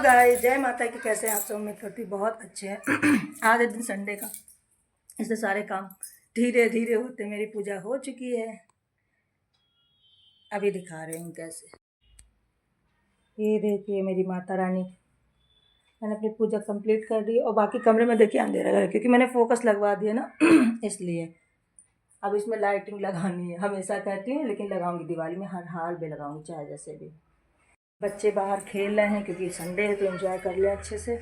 Guys, जय माता की। कैसे हैं आप सब? उम्मीद करती बहुत अच्छे हैं। आज है दिन संडे का, इससे सारे काम धीरे धीरे होते। मेरी पूजा हो चुकी है, अभी दिखा रही हूँ कैसे। ये देखिए मेरी माता रानी, मैंने अपनी पूजा कंप्लीट कर दी और बाकी कमरे में देखिए अंधेरा लगा क्योंकि मैंने फोकस लगवा दिया ना इसलिए। अब इसमें लाइटिंग लगानी है, हमेशा कहती हूँ लेकिन लगाऊंगी, दिवाली में हर हाल में लगाऊंगी चाहे जैसे भी। बच्चे बाहर खेल रहे हैं क्योंकि संडे है तो एंजॉय कर ले अच्छे से।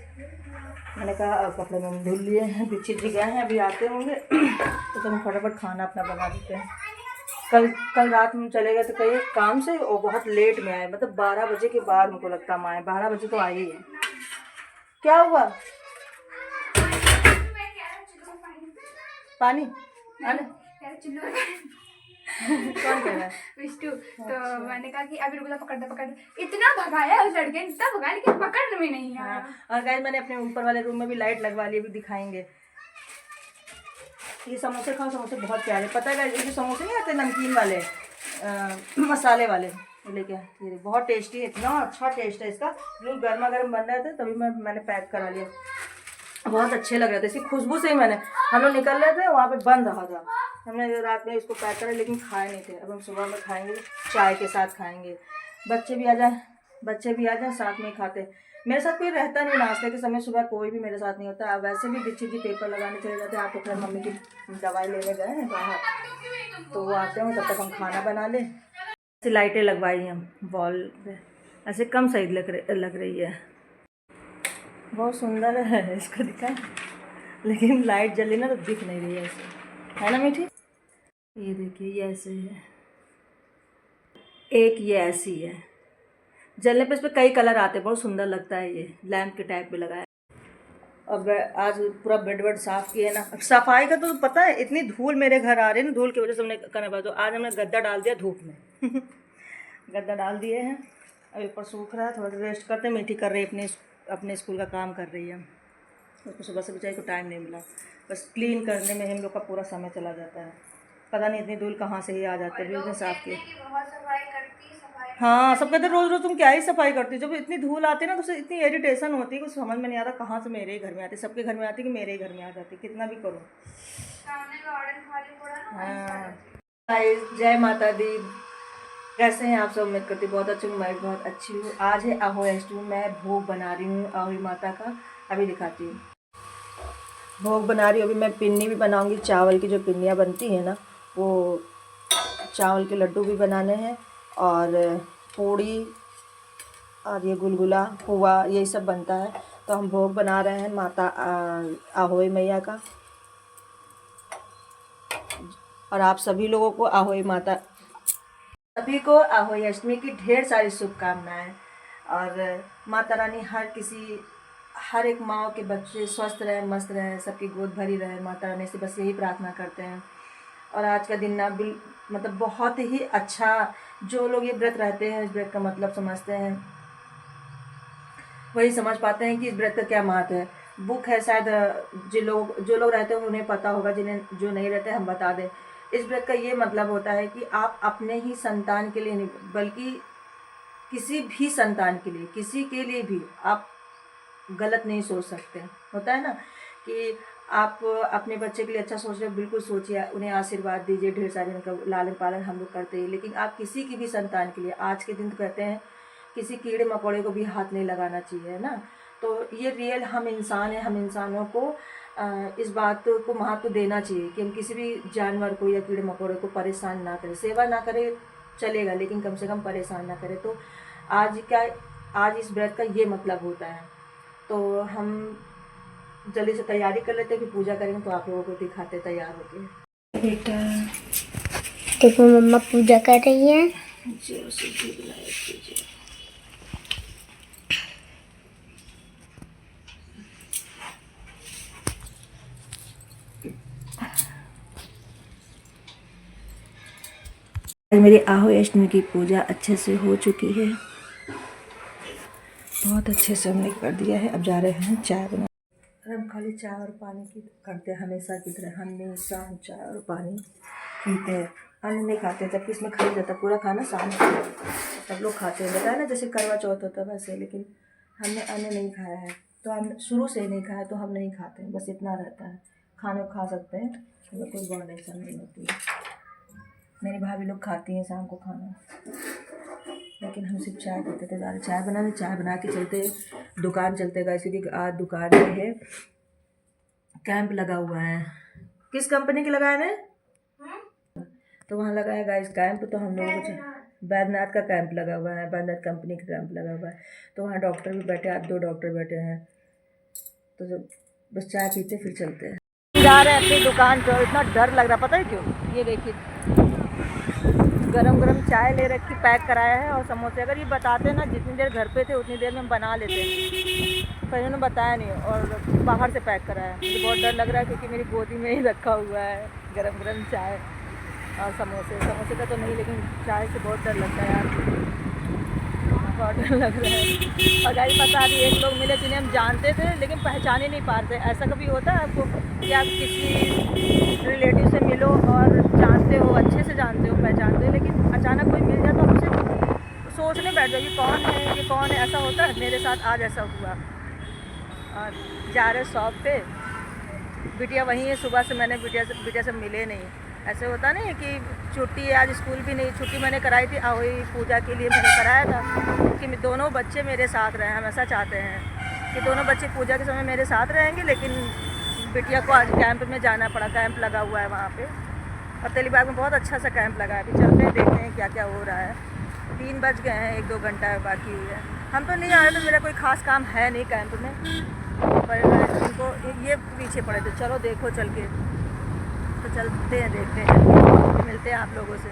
मैंने कहा अब कपड़े मैंने धुल लिए हैं, बिच्छी जी गए हैं, अभी आते होंगे तो हम फटाफट खाना अपना बना देते हैं। कल रात में चले गए तो कहीं काम से और बहुत लेट में आए, मतलब 12 बजे के बाद हमको लगता हम आए। 12 बजे तो आए ही है। क्या हुआ? पानी आने कौन कह रहा है? विष्णु। तो मैंने कहा कि अभी रुको, पकड़ दे। इतना भगाया उस लड़के ने, इतना भगाया लेकिन पकड़ में नहीं आया। और गाइस मैंने अपने ऊपर वाले रूम में भी लाइट लगवा ली, भी दिखाएंगे। ये समोसे खाओ, समोसे बहुत प्यारे। पता है ये जो समोसे नहीं आते नमकीन वाले, मसाले वाले, लेके ये बहुत टेस्टी है, इतना अच्छा टेस्ट है इसका। जो गर्मा गर्म बन रहे थे तभी मैंने पैक करा लिया, बहुत अच्छे लग रहे थे। इसकी खुशबू से ही हम लोग निकल रहे थे, वहाँ पे बन रहा था। हमने रात में इसको पैक करा लेकिन खाए नहीं थे। अब हम सुबह में खाएंगे, चाय के साथ खाएंगे। बच्चे भी आ जाए साथ में खाते। मेरे साथ कोई रहता नहीं नाश्ते के समय, सुबह कोई भी मेरे साथ नहीं होता। अब वैसे भी बिच्छी जी पेपर लगाने चले जाते हैं। आप तो खैर मम्मी की दवाई लेने गए हैं बाहर, तो वो आते हैं तब तक हम खाना बना लें। ऐसी लाइटें लगवाई हम वॉल पे, ऐसे कम सही लग रही है, बहुत सुंदर है। इसको दिखाएं, लेकिन लाइट जली ना तो दिख नहीं रही है ऐसे, है ना मीठी? ये देखिए ये ऐसे है, एक ये ऐसी है। जलने पे इस पर कई कलर आते हैं, बहुत सुंदर लगता है। ये लैंप के टाइप पे लगाया। अब आज पूरा बेड साफ़ किया है ना। सफाई का तो पता है, इतनी धूल मेरे घर आ रही है ना, धूल की वजह से हमने करना पड़ा। तो आज हमने गद्दा डाल दिया धूप में गद्दा डाल दिए हैं, अभी ऊपर सूख रहा है। थोड़ा रेस्ट करते हैं। मीठी कर रही है अपने स्कूल का काम कर रही है। उसको सुबह से बेचारी को टाइम नहीं मिला, बस क्लीन करने में हम लोग का पूरा समय चला जाता है। पता नहीं इतनी धूल कहाँ से ही आ जाती है। उसने साफ़ किया। हाँ, सब कहते रोज़ रोज़ तुम क्या ही सफाई करती हो। जब इतनी धूल आती है ना तो उससे इतनी इरिटेशन होती है, कुछ समझ में नहीं आता कहाँ से मेरे ही घर में आती, सबके घर में आती कि मेरे ही घर में आ जाती, कितना भी करो। हाँ, जय माता दी। कैसे हैं आप सब? उम्मीद करती बहुत अच्छी हूँ, मैं बहुत अच्छी हूँ। आज है अहोई अष्टमी, मैं भोग बना रही हूँ अहोई माता का, अभी दिखाती हूँ। भोग बना रही हूँ अभी मैं। पिन्नी भी बनाऊँगी, चावल की जो पिन्नियाँ बनती हैं ना, वो चावल के लड्डू भी बनाने हैं, और पूड़ी और ये गुलगुला खोआ यही सब बनता है। तो हम भोग बना रहे हैं माता अहोई मैया का। और आप सभी लोगों को सभी को अहोई अष्टमी की ढेर सारी शुभकामनाएं। और माता रानी हर एक माँ के बच्चे स्वस्थ रहे, मस्त रहे, सबकी गोद भरी रहे। माता रानी से बस यही प्रार्थना करते हैं। और आज का दिन ना मतलब बहुत ही अच्छा, जो लोग ये व्रत रहते हैं, इस व्रत का मतलब समझते हैं, वही समझ पाते हैं कि इस व्रत का क्या महत्व है। बुक है शायद, जो लोग रहते हैं उन्हें पता होगा, जिन्हें जो नहीं रहते हम बता दें। इस व्रत का ये मतलब होता है कि आप अपने ही संतान के लिए नहीं, बल्कि किसी भी संतान के लिए, किसी के लिए भी आप गलत नहीं सोच सकते। होता है ना कि आप अपने बच्चे के लिए अच्छा सोच रहे हो, बिल्कुल सोचिए, उन्हें आशीर्वाद दीजिए, ढेर सारे उनका लालन पालन हम लोग करते हैं। लेकिन आप किसी की भी संतान के लिए आज के दिन तो कहते हैं किसी कीड़े मकोड़े को भी हाथ नहीं लगाना चाहिए, है ना। तो ये रियल हम इंसान हैं, हम इंसानों को इस बात को महत्व देना चाहिए कि हम किसी भी जानवर को या कीड़े मकोड़े को परेशान ना करें। सेवा ना करें चलेगा, लेकिन कम से कम परेशान ना करें। तो आज इस व्रत का ये मतलब होता है। तो हम जल्दी से तैयारी कर लेते हैं कि पूजा करेंगे, तो आप लोगों को दिखाते तैयार होके। बेटा देखो मम्मा पूजा कर रही है। मेरी अहोई अष्टमी की पूजा अच्छे से हो चुकी है, बहुत अच्छे से हमने कर दिया है। अब जा रहे हैं चाय बना। हम खाली चाय और पानी की करते हैं हमेशा की तरह, हमेशा हम चाय और पानी पीते हैं, अन्न नहीं खाते। जबकि इसमें खाई जाता पूरा खाना शाम को सब लोग खाते हैं, बताया ना, जैसे करवा चौथ होता है वैसे। लेकिन हमने अन्न नहीं खाया है, तो हम शुरू से ही नहीं खाया, तो हम नहीं खाते हैं, बस इतना रहता है। खाना खा सकते हैं, हमें कोई बाउंडेशन नहीं होती है। मेरी भाभी लोग खाती हैं शाम को खाना, लेकिन हम सिर्फ चाय पीते थे। ज़्यादा चाय बना के चलते, दुकान चलते गए, क्योंकि आज दुकान में है कैंप लगा हुआ है। किस कंपनी के लगाए ने? तो वहाँ लगाया गाइस कैंप, तो हम लोगों को बैद्यनाथ का कैंप लगा हुआ है, बैद्यनाथ कंपनी का कैंप लगा हुआ है। तो वहाँ डॉक्टर भी बैठे, आज 2 डॉक्टर बैठे हैं। तो जो बस चाय पीते फिर चलते हैं। जा रहे हैं अपनी दुकान पर, इतना डर लग रहा, पता है क्यों? ये देखिए, गरम गरम चाय ले रखी, पैक कराया है, और समोसे। अगर ये बताते ना जितनी देर घर पे थे उतनी देर में हम बना लेते, पर इन्होंने बताया नहीं, और बाहर से पैक कराया। मुझे बहुत डर लग रहा है, क्योंकि मेरी गोदी में ही रखा हुआ है गरम गरम चाय और समोसे का तो नहीं, लेकिन चाय से बहुत डर लगता है यार, बहुत डर लग रहा है। और गाइस बता दी, एक लोग मिले जिन्हें हम जानते थे लेकिन पहचान ही नहीं पाते। ऐसा कभी होता है आपको कि आप किसी रिलेटिव से मिलो और जानते हो, अच्छे से जानते हो, पहचानते हो, लेकिन अचानक कोई मिल जाए तो हम उसे सोचने बैठ जाओ ये कौन है, ये कौन है। ऐसा होता है, मेरे साथ आज ऐसा हुआ। और जा रहे शॉप पे, बिटिया वहीं है, सुबह से मैंने बिटिया से मिले नहीं। ऐसे होता नहीं कि छुट्टी है, आज स्कूल भी नहीं, छुट्टी मैंने कराई थी वही पूजा के लिए मैंने कराया था कि दोनों बच्चे मेरे साथ रहें। हम ऐसा चाहते हैं कि दोनों बच्चे पूजा के समय मेरे साथ रहेंगे, लेकिन बिटिया को आज कैंप में जाना पड़ा। कैंप लगा हुआ है वहाँ पे, और तेलीबाग में बहुत अच्छा सा कैंप लगा है। अभी चलते हैं, देखते हैं क्या क्या हो रहा है। 3 बज गए हैं, 1-2 घंटा बाकी हुई है। हम तो नहीं आए, तो मेरा कोई ख़ास काम है नहीं कैंप में, पर इनको ये पीछे पड़े थे। चलो देखो चल के, तो चलते हैं, देखते हैं, मिलते हैं आप लोगों से।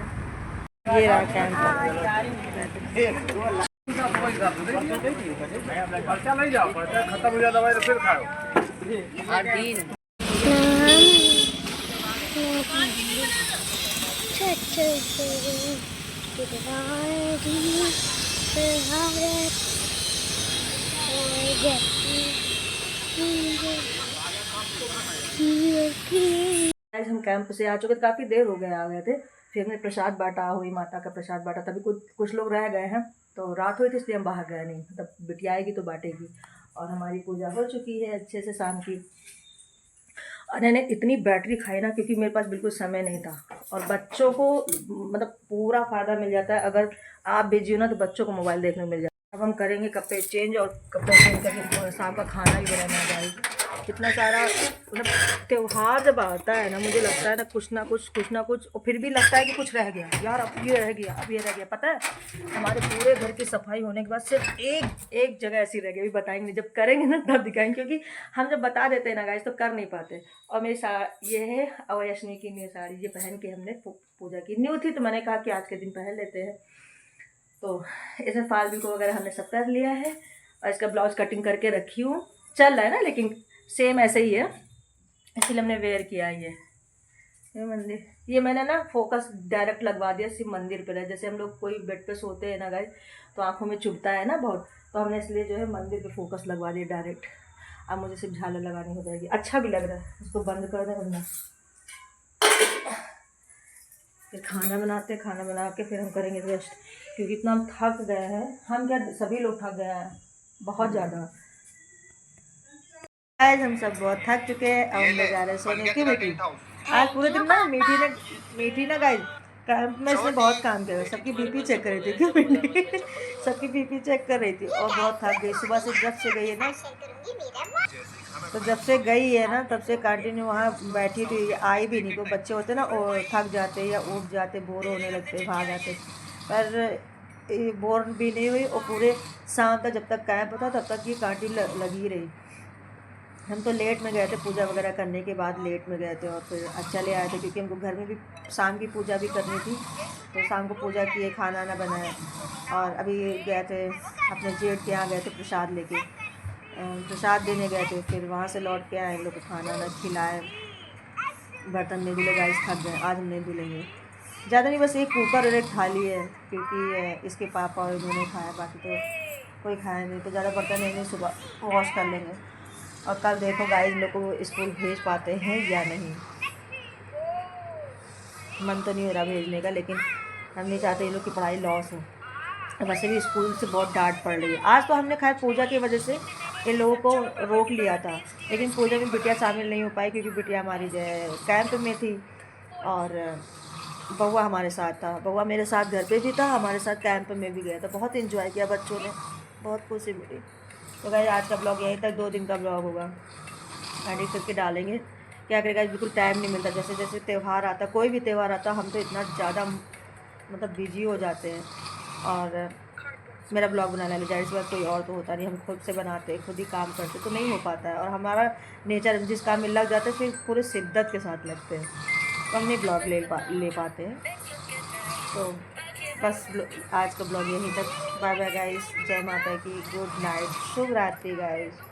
ये रहा कैंप। खत्म हो जाता है तो फिर खाओ। हम कैंप से आ चुके थे, काफ़ी देर हो गए आ गए थे। फिर हमने प्रसाद बांटा, हुई माता का प्रसाद बांटा। तभी कुछ लोग रह गए हैं, तो रात हुई थी इसलिए हम बाहर गए नहीं। मतलब बिटिया आएगी तो बांटेगी। और हमारी पूजा हो चुकी है अच्छे से शाम की। और मैंने इतनी बैटरी खाई ना, क्योंकि मेरे पास बिल्कुल समय नहीं था। और बच्चों को मतलब पूरा फ़ायदा मिल जाता है, अगर आप बिजी हो ना तो बच्चों को मोबाइल देखने को मिल जाता है। अब हम करेंगे कपड़े चेंज, और कपड़े चेंज करके शाम का खाना भी बनाना है भाई। कितना सारा मतलब त्यौहार जब आता है ना, मुझे लगता है ना कुछ ना कुछ, और फिर भी लगता है कि कुछ रह गया यार, अब ये रह गया, अब ये रह गया। पता है हमारे पूरे घर की सफाई होने के बाद सिर्फ एक जगह ऐसी रह गई, अभी बताएंगे, जब करेंगे ना तब दिखाएंगे। क्योंकि हम जब बता देते हैं ना गाइस तो कर नहीं पाते। और मेरी ये है अवयश्मी की नई साड़ी, ये पहन के हमने पूजा की। न्यू थी तो मैंने कहा कि आज के दिन पहन लेते हैं। तो इसमें फाल को वगैरह हमने सब कर लिया है, और इसका ब्लाउज कटिंग करके रखी हूँ। चल रहा है ना, लेकिन सेम ऐसे ही है, इसलिए हमने वेयर किया है। ये मंदिर, ये मैंने ना फोकस डायरेक्ट लगवा दिया सिर्फ मंदिर पे। जैसे हम लोग कोई बेड पे सोते हैं ना गाइस, तो आंखों में चुभता है ना बहुत, तो हमने इसलिए जो है मंदिर पे फोकस लगवा दिया डायरेक्ट। अब मुझे सिर्फ झालर लगानी हो जाएगी, अच्छा भी लग रहा है। उसको बंद कर दें वरना फिर खाना बनाते हैं, खाना बना के फिर हम करेंगे रेस्ट, क्योंकि इतना हम थक गए हैं। हम क्या, सभी लोग थक गए हैं बहुत ज़्यादा। आज हम सब बहुत थक चुके हैं, अब हम जा रहे हैं सोने की। मीठी आज पूरे दिन ना मीठी ना गाइस कैंप में इसने बहुत काम किया, सबकी बीपी चेक कर रही थी। क्यों मीठी सबकी बीपी चेक कर रही थी, और बहुत थक गई। सुबह से जब से गई है ना, तो जब से गई है ना तब से कंटिन्यू वहाँ बैठी थी, आई भी नहीं। तो बच्चे होते ना और थक जाते या उठ जाते, बोर होने लगते, भाग जाते, पर बोर भी नहीं हुई। और पूरे शाम तक जब तक कैंप था तब तक ये कंटिन्यू लगी रही। हम तो लेट में गए थे, पूजा वगैरह करने के बाद लेट में गए थे, और फिर चले आए थे, क्योंकि हमको घर में भी शाम की पूजा भी करनी थी। तो शाम को पूजा किए, खाना ना बनाए, और अभी गए थे अपने जेठ के यहाँ गए थे प्रसाद लेके, प्रसाद देने गए थे। फिर वहाँ से लौट के आए, लोग को खाना ना खिलाए, बर्तन नहीं धुले। गाइस थक गए, आज हम नहीं धुलेंगे ज़्यादा नहीं, बस एक कुकर और एक थाली है, क्योंकि इसके पापा और इन्होंने खाया, बाकी तो कोई खाया नहीं। तो ज़्यादा बर्तन नहीं, सुबह वॉश कर लेंगे। और कल देखो गाइस लोग को स्कूल भेज पाते हैं या नहीं, मन तो नहीं हो रहा भेजने का, लेकिन हम नहीं चाहते ये लोग की पढ़ाई लॉस हो। वैसे भी स्कूल से बहुत डांट पड़ रही है। आज तो हमने खैर पूजा की वजह से इन लोगों को रोक लिया था, लेकिन पूजा में बिटिया शामिल नहीं हो पाई क्योंकि बिटिया हमारी जो है कैंप में थी और बउआ हमारे साथ था। बउआ मेरे साथ घर पे भी था, हमारे साथ कैंप में भी गया था। बहुत इन्जॉय किया बच्चों ने, बहुत खुशी मिली। तो गाइस आज का ब्लॉग यहीं तक, 2 दिन का ब्लॉग होगा, एडिट करके डालेंगे। क्या करेगा, बिल्कुल टाइम नहीं मिलता। जैसे जैसे त्यौहार आता, कोई भी त्यौहार आता, हम तो इतना ज़्यादा मतलब बिजी हो जाते हैं और मेरा ब्लॉग बनाने लगे जाहिर सी बात कोई और तो होता नहीं, हम खुद से बनाते, खुद ही काम करते, तो नहीं हो पाता है। और हमारा नेचर जिस काम में लग जाता है फिर पूरे शिद्दत के साथ लगते हैं, तो हम नहीं ब्लॉग ले पाते हैं। तो बस आज का ब्लॉग यहीं तक। बाय बाय गाइस, जय माता की, गुड नाइट, शुभ रात्रि गाइस।